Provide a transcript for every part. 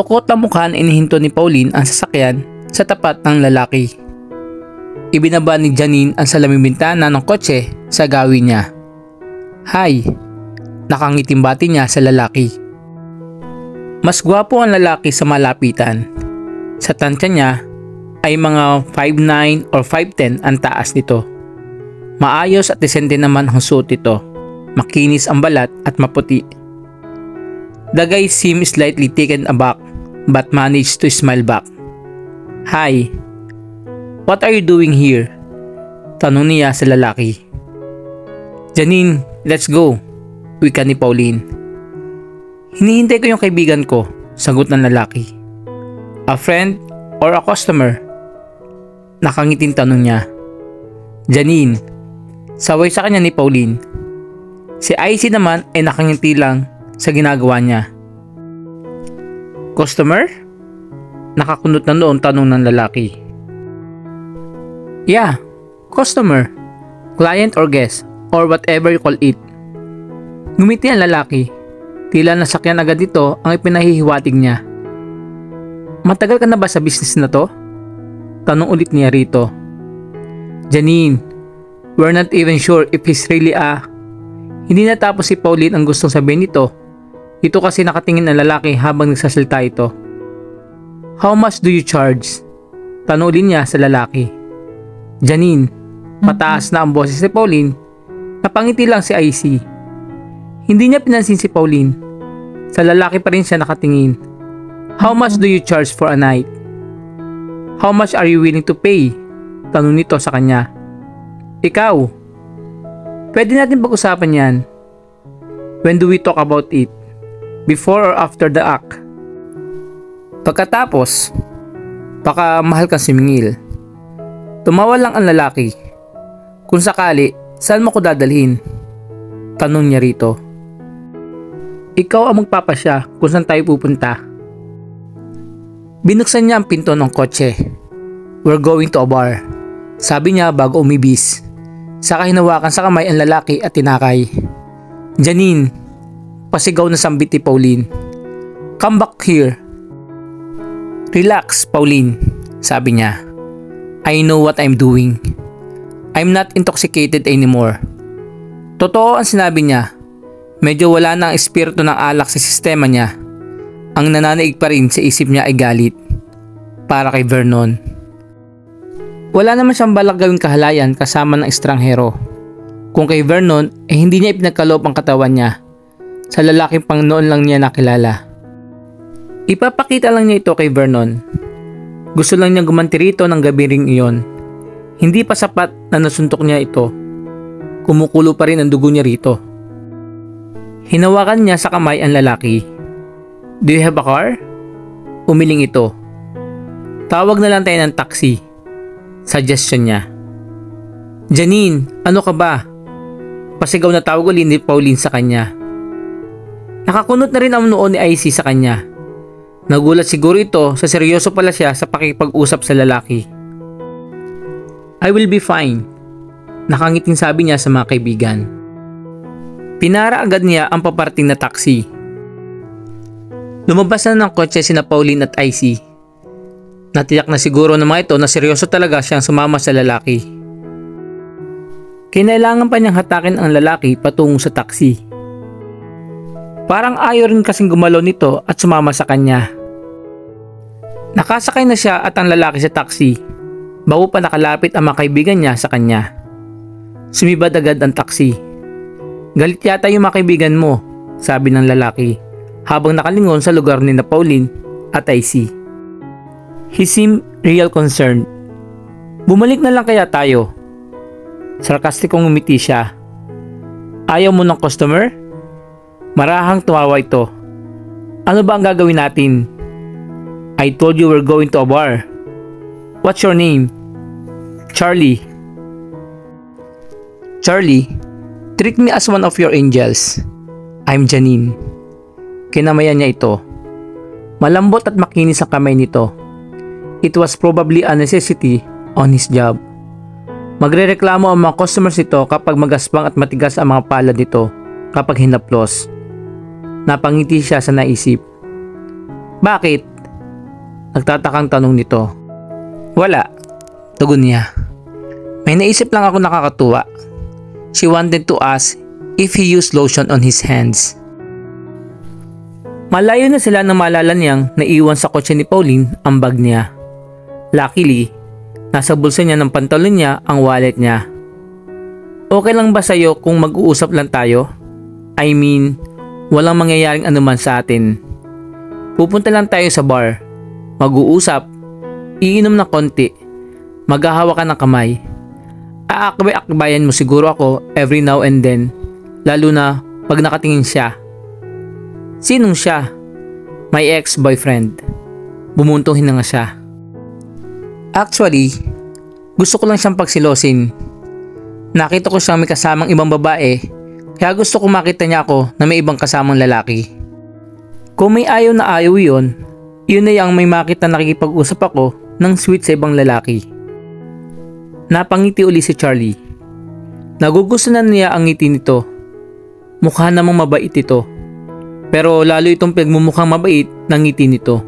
Lukot na mukha na inihinto ni Pauline ang sasakyan sa tapat ng lalaki. Ibinaba ni Janine ang salaming bintana ng kotse sa gawin niya. "Hi," nakangiting bati niya sa lalaki. Mas gwapo ang lalaki sa malapitan. Sa tansya niya ay mga 5'9" or 5'10" ang taas nito. Maayos at desente naman ang suot nito. Makinis ang balat at maputi. The guy seemed slightly taken aback but managed to smile back. "Hi, what are you doing here?" tanong niya sa lalaki. "Janine, let's go," wika ni Pauline. "Hinihintay ko yung kaibigan ko," sagot ng lalaki. "A friend or a customer?" Nakangiting tanong niya. Janine, saway sa kanya ni Pauline. Si Icy naman ay nakangiti lang sa ginagawa niya. "Customer?" Nakakunot na noon tanong ng lalaki. "Yeah, customer, client or guest, or whatever you call it." Ngumiti ang lalaki. Tila nasakyan agad dito ang ipinahihiwatig niya. "Matagal ka na ba sa business na to?" tanong ulit niya rito. "Janine, we're not even sure if he's really a..." Hindi natapos si Pauline ang gustong sabihin nito. Ito kasi nakatingin ang lalaki habang nagsasalita ito. "How much do you charge?" tanong ulit niya sa lalaki. Janine, mataas na ang boses ni Pauline. Napangiti lang si Icy. Hindi niya pinansin si Pauline. Sa lalaki pa rin siya nakatingin. "How much do you charge for a night?" "How much are you willing to pay?" tanong nito sa kanya. "Ikaw, pwede natin pag-usapan yan. When do we talk about it? Before or after the act?" Pagkatapos, baka mahal kang sumingil. Tumawa lang ang lalaki. "Kung sakali, saan mo ko dadalhin?" tanong niya rito. "Ikaw ang magpapasya kung saan tayo pupunta." Binuksan niya ang pinto ng kotse. "We're going to a bar," sabi niya bago umibis. Saka hinawakan sa kamay ang lalaki at tinakay. "Janine," pasigaw na sambit ni Pauline. "Come back here." "Relax, Pauline," sabi niya. "I know what I'm doing. I'm not intoxicated anymore." Totoo ang sinabi niya. Medyo wala na ang espiritu ng alak sa sistema niya. Ang nananaig pa rin sa isip niya ay galit. Para kay Vernon. Wala naman siyang balak gawing kahalayan kasama ng estranghero. Kung kay Vernon, hindi niya ipinagkaloob ang katawan niya. Sa lalaking pang noon lang niya nakilala. Ipapakita lang niya ito kay Vernon. Gusto lang niya gumanti rito ng gabi ring iyon. Hindi pa sapat na nasuntok niya ito. Kumukulo pa rin ang dugo niya rito. Hinawakan niya sa kamay ang lalaki. "Do you have a car?" Umiling ito. "Tawag na lang tayo ng taxi," suggestion niya. "Janine, ano ka ba?" Pasigaw na tawag ulit ni Pauline sa kanya. Nakakunot na rin ang noo ni Icy sa kanya. Nagulat siguro ito sa seryoso pala siya sa pakipag-usap sa lalaki. "I will be fine," nakangiting sabi niya sa mga kaibigan. Pinara agad niya ang paparting na taxi. Lumabas na ng kotse sina Pauline at Icy. Natiyak na siguro ng mga ito na seryoso talaga siyang sumama sa lalaki. Kinailangan pa niyang hatakin ang lalaki patungo sa taxi. Parang ayaw rin kasing gumalaw nito at sumama sa kanya. Nakasakay na siya at ang lalaki sa taxi bago pa nakalapit ang mga kaibigan niya sa kanya. Sumibad agad ang taxi. "Galit yata yung mga kaibigan mo," sabi ng lalaki habang nakalingon sa lugar ni na Pauline at Icy. He seemed real concerned. "Bumalik na lang kaya tayo?" Sarkastikong ngumiti siya. "Ayaw mo ng customer?" Marahang tumawa ito. "Ano ba ang gagawin natin?" "I told you we're going to a bar." "What's your name?" "Charlie." "Charlie, treat me as one of your angels. I'm Janine." Kinamayan niya ito. Malambot at makinis ang kamay nito. It was probably a necessity on his job. Magrereklamo ang mga customers nito kapag magaspang at matigas ang mga palad nito kapag hinaplos. Napangiti siya sa naisip. "Bakit? nagtatakang tanong nito. Wala, tugon niya. May naisip lang ako nakakatuwa. She wanted to ask if he used lotion on his hands. Malayo na sila nang maalala niyang naiwan sa kotse ni Pauline ang bag niya. Luckily, nasa bulsa niya ng pantalon niya ang wallet niya. Okay lang ba sa'yo kung mag-uusap lang tayo? I mean, walang mangyayaring anuman sa atin. Pupunta lang tayo sa bar. Mag-uusap. Iinom na konti. Maghahawa ka ng kamay. Aakbay-akbayan mo siguro ako every now and then. Lalo na pag nakatingin siya. Sinong siya? My ex-boyfriend. Bumuntong hinanga siya. Actually, gusto ko lang siyang pagsilosin. Nakita ko siyang may kasamang ibang babae, kaya gusto ko makita niya ako na may ibang kasamang lalaki. Kung may ayaw na ayaw yun na yung may makita nakikipag-usap ako ng sweet sa ibang lalaki. Napangiti uli si Charlie. Nagugustuhan niya ang ngiti nito. Mukha namang mabait ito. Pero lalo itong pagmumukhang mabait ng ngiti nito.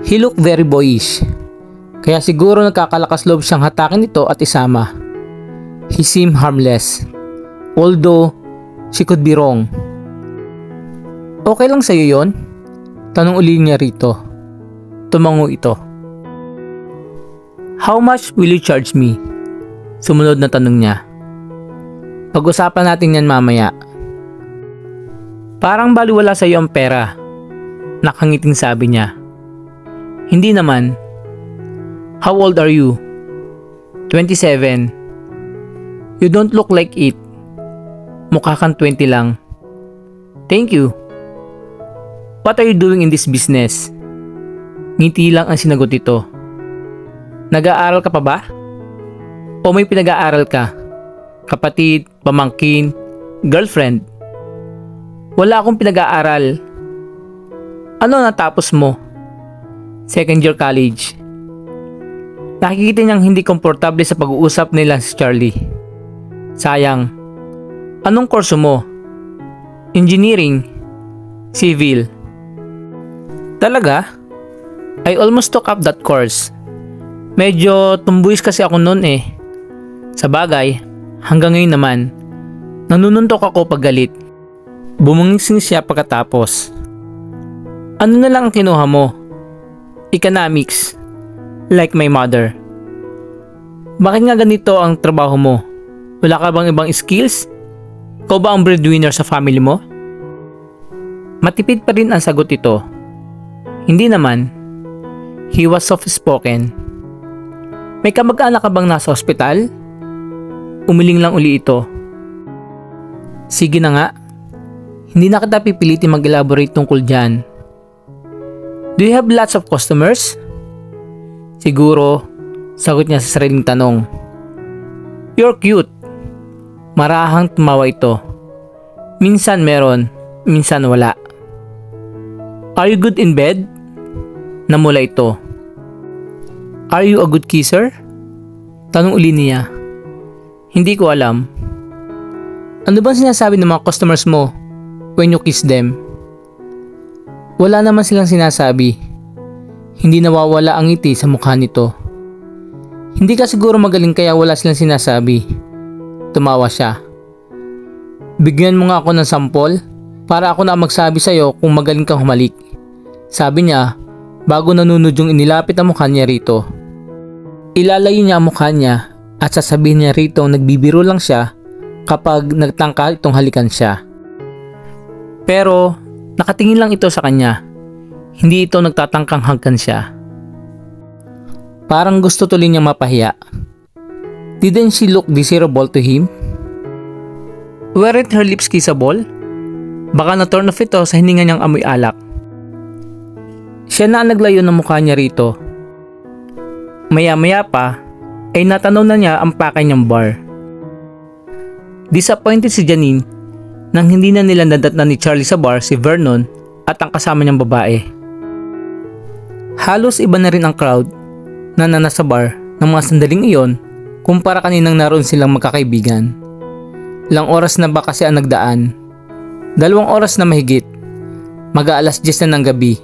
He looked very boyish. Kaya siguro nagkakalakas loob siyang hatakin ito at isama. He seemed harmless. Although, she could be wrong. Okay lang sa'yo yon? Tanong uli niya rito. Tumango ito. How much will you charge me? Sumunod na tanong niya. Pag-usapan natin yan mamaya. Parang baliwala sa iyo ang pera. Nakangiting sabi niya. Hindi naman. How old are you? 27. You don't look like it. Mukha kang 20 lang. Thank you. What are you doing in this business? Ngiti lang ang sinagot ito. Nag-aaral ka pa ba? O may pinag-aaral ka? Kapatid, pamangkin, girlfriend? Wala akong pinag-aaral. Ano natapos mo? Second year college. Nakikita niyang hindi komportable sa pag-uusap nila si Charlie. Sayang. Anong kurso mo? Engineering? Civil? Talaga? I almost took up that course. Medyo tumbuis kasi ako noon eh. Sa bagay, hanggang ngayon naman, nanununtok ako pag galit. Bumungising siya pagkatapos. Ano na lang ang kinuha mo? Economics. Like my mother. Bakit nga ganito ang trabaho mo? Wala ka bang ibang skills? Ikaw ba ang breadwinner sa family mo? Matipid pa rin ang sagot ito. Hindi naman. He was soft-spoken. May kamag-anak ka bang nasa ospital? Umiling lang uli ito. Sige na nga. Hindi na kita pipilitin mag-elaborate tungkol dyan. Do you have lots of customers? Siguro, sagot niya sa sariling tanong. You're cute. Marahang tumawa ito. Minsan meron, minsan wala. Are you good in bed? Namula ito. Are you a good kisser? Tanong uli niya. Hindi ko alam. Ano bang sinasabi ng mga customers mo when you kiss them? Wala naman silang sinasabi. Hindi nawawala ang ngiti sa mukha nito. Hindi ka siguro magaling kaya wala silang sinasabi. Tumawa siya. Bigyan mo nga ako ng sampol para ako na magsabi sa'yo kung magaling kang humalik. Sabi niya bago nanunod yung inilapit ang mukha niya rito. Ilalayo niya ang mukha niya at sasabihin niya rito nagbibiro lang siya kapag nagtangka itong halikan siya. Pero nakatingin lang ito sa kanya. Hindi ito nagtatangkang hagkan siya. Parang gusto tuloy niyang mapahiya. Didn't she look desirable to him? Weren't her lips kissable? Baka na-turn off ito sa hininga niyang amoy alak. Siya na ang naglayo ng mukha niya rito. Maya-maya pa ay natanaw na niya ang pakay niyang bar. Disappointed si Janine nang hindi na nila nadatnan ni Charlie sa bar si Vernon at ang kasama niyang babae. Halos iba na rin ang crowd na nasa bar ng mga sandaling iyon kumpara kaninang naroon silang magkakaibigan. Ilang oras na ba kasi ang nagdaan? 2 oras na mahigit. Mag-aalas 10 na ng gabi.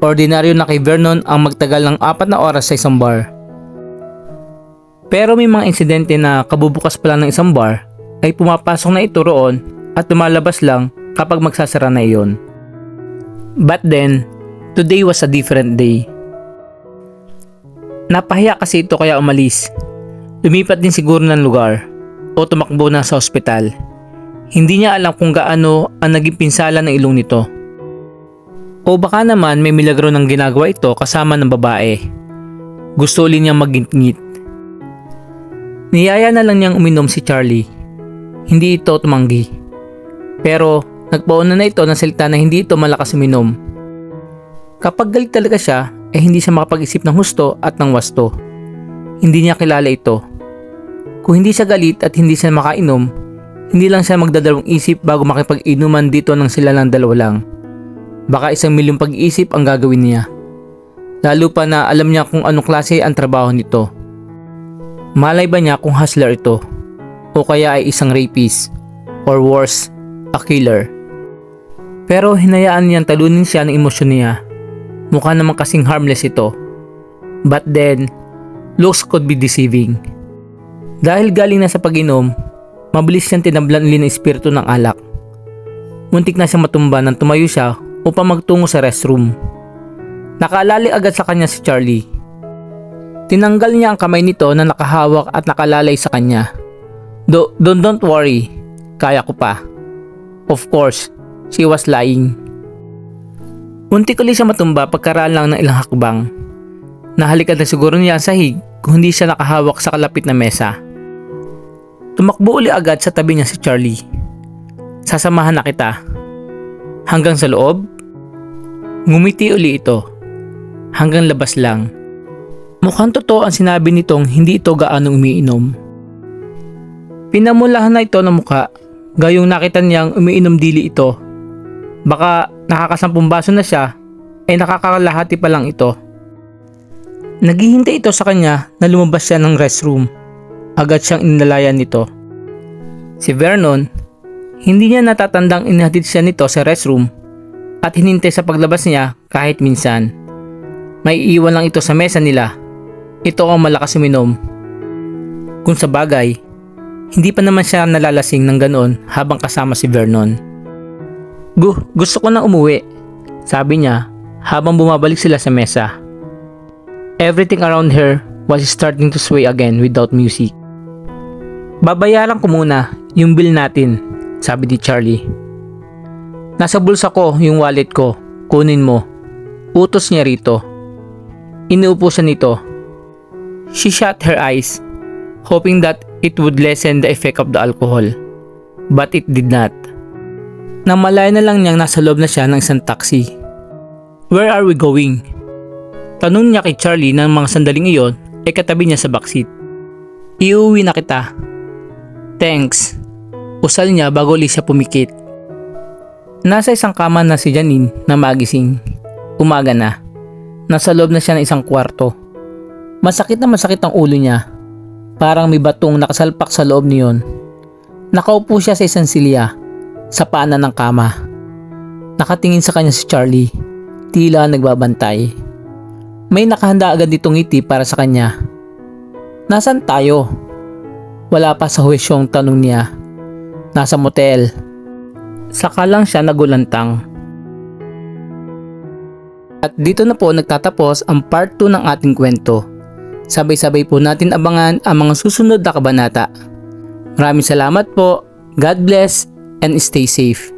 Ordinaryo na kay Vernon ang magtagal ng 4 na oras sa isang bar. Pero may mga insidente na kabubukas pa lang ng isang bar ay pumapasok na ito roon at lumalabas lang kapag magsasara na iyon. But then, today was a different day. Napahiya kasi ito kaya umalis. Lumipat din siguro ng lugar o tumakbo na sa ospital. Hindi niya alam kung gaano ang naging pinsala ng ilong nito. O baka naman may milagro ng ginagawa ito kasama ng babae. Gusto ulit niyang magingit. Niyaya na lang niyang uminom si Charlie. Hindi ito tumanggi. Pero nagpauna na ito ng salita na hindi ito malakas uminom. Kapag galit talaga siya, ay hindi siya makapag-isip ng husto at ng wasto. Hindi niya kilala ito. Kung hindi siya galit at hindi siya makainom, hindi lang siya magdadalawang isip bago makipag-inuman dito ng sila lang dalawa lang. Baka 1,000,000 pag-iisip ang gagawin niya. Lalo pa na alam niya kung anong klase ang trabaho nito. Malay ba niya kung hustler ito? O kaya ay isang rapist? Or worse, a killer? Pero hinayaan niyang talunin siya ng emosyon niya. Mukha naman kasing harmless ito. But then, looks could be deceiving. Dahil galing na sa pag-inom, mabilis siyang tinablan ulit ng espiritu ng alak. Muntik na siyang matumba nang tumayo siya upang magtungo sa restroom. Nakaalali agad sa kanya si Charlie. Tinanggal niya ang kamay nito na nakahawak at nakalalay sa kanya. Don't worry, kaya ko pa. Of course, she was lying. Muntik ulit siya matumba pagkaraan lang ng ilang hakbang. Nahalikan na siguro niya ang sahig kung hindi siya nakahawak sa kalapit na mesa. Tumakbo uli agad sa tabi niya si Charlie. Sasamahan na kita. Hanggang sa loob? Ngumiti uli ito. Hanggang labas lang. Mukhang totoo ang sinabi nitong hindi ito gaano umiinom. Pinamulahan na ito ng muka, gayong nakita niyang umiinom dili ito. Baka nakakasampung baso na siya, ay nakakalahati pa lang ito. Naghihintay ito sa kanya na lumabas siya ng restroom. Agad siyang inalayan nito. Si Vernon, hindi niya natatandang inahatid siya nito sa restroom at hinintay sa paglabas niya kahit minsan. May iwan lang ito sa mesa nila. Ito ang malakas uminom. Kung sa bagay, hindi pa naman siya nalalasing ng ganoon habang kasama si Vernon. Gusto ko na umuwi, sabi niya habang bumabalik sila sa mesa. Everything around her was starting to sway again without music. Babayaran ko muna yung bill natin, sabi ni Charlie. Nasa bulsa ko yung wallet ko, kunin mo. Utos niya rito. Inuupo siya nito. She shut her eyes, hoping that it would lessen the effect of the alcohol. But it did not. Namalaya na lang niyang nasa loob na siya ng isang taxi. Where are we going? Tanong niya kay Charlie ng mga sandaling iyon ay katabi niya sa backseat. Iuwi na kita. Thanks. Usal niya bago ulit siya pumikit. Nasa isang kama na si Janine na magising. Umaga na. Nasa loob na siya ng isang kwarto. Masakit na masakit ang ulo niya. Parang may batong nakasalpak sa loob niyon. Nakaupo siya sa isang silya, sa paanan ng kama. Nakatingin sa kanya si Charlie. Tila nagbabantay. May nakahanda agad ditong ngiti para sa kanya. Nasaan tayo? Wala pa sa huwes yung tanong niya. Nasa motel. Saka lang siya nagulantang. At dito na po nagtatapos ang part 2 ng ating kwento. Sabay-sabay po natin abangan ang mga susunod na kabanata. Maraming salamat po. God bless and stay safe.